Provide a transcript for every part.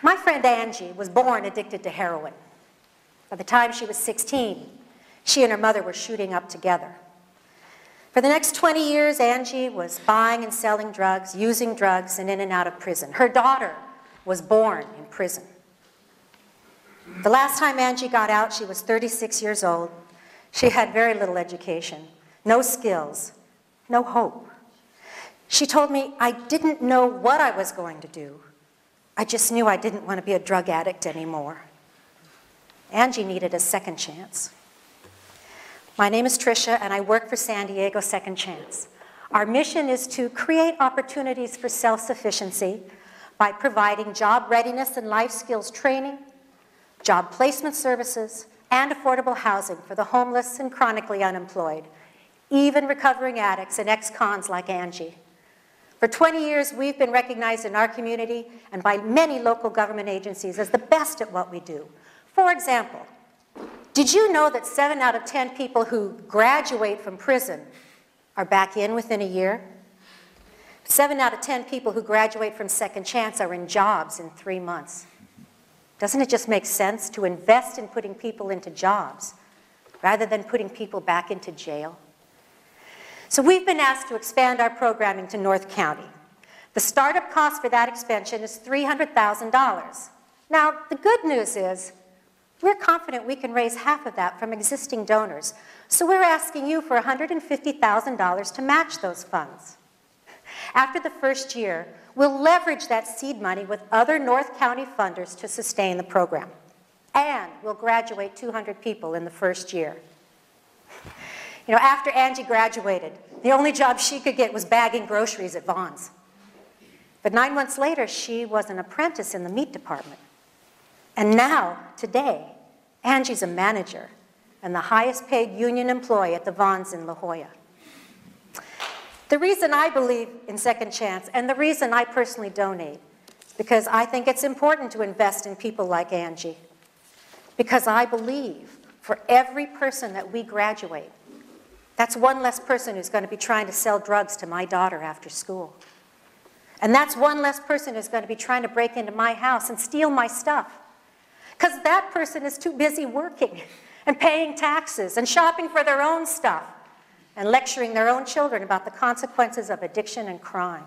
My friend Angie was born addicted to heroin. By the time she was 16, she and her mother were shooting up together. For the next 20 years, Angie was buying and selling drugs, using drugs, and in and out of prison. Her daughter was born in prison. The last time Angie got out, she was 36 years old. She had very little education, no skills, no hope. She told me, "I didn't know what I was going to do. I just knew I didn't want to be a drug addict anymore." Angie needed a second chance. My name is Tricia, and I work for San Diego Second Chance. Our mission is to create opportunities for self-sufficiency by providing job readiness and life skills training, job placement services, and affordable housing for the homeless and chronically unemployed, even recovering addicts and ex-cons like Angie. For 20 years, we've been recognized in our community and by many local government agencies as the best at what we do. For example, did you know that 7 out of 10 people who graduate from prison are back in within a year? 7 out of 10 people who graduate from Second Chance are in jobs in 3 months. Doesn't it just make sense to invest in putting people into jobs rather than putting people back into jail? So we've been asked to expand our programming to North County. The startup cost for that expansion is $300,000. Now, the good news is we're confident we can raise half of that from existing donors. So we're asking you for $150,000 to match those funds. After the first year, we'll leverage that seed money with other North County funders to sustain the program. And we'll graduate 200 people in the first year. You know, after Angie graduated, the only job she could get was bagging groceries at Vons. But 9 months later, she was an apprentice in the meat department. And now, today, Angie's a manager and the highest paid union employee at the Vons in La Jolla. The reason I believe in Second Chance and the reason I personally donate is because I think it's important to invest in people like Angie. Because I believe for every person that we graduate, that's one less person who's going to be trying to sell drugs to my daughter after school. And that's one less person who's going to be trying to break into my house and steal my stuff. Because that person is too busy working and paying taxes and shopping for their own stuff and lecturing their own children about the consequences of addiction and crime.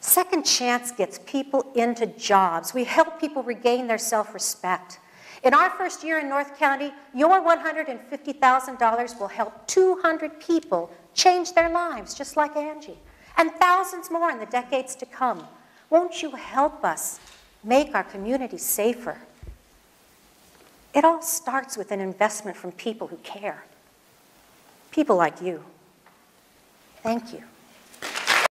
Second Chance gets people into jobs. We help people regain their self-respect. In our first year in North County, your $150,000 will help 200 people change their lives, just like Angie, and thousands more in the decades to come. Won't you help us make our community safer? It all starts with an investment from people who care. People like you. Thank you.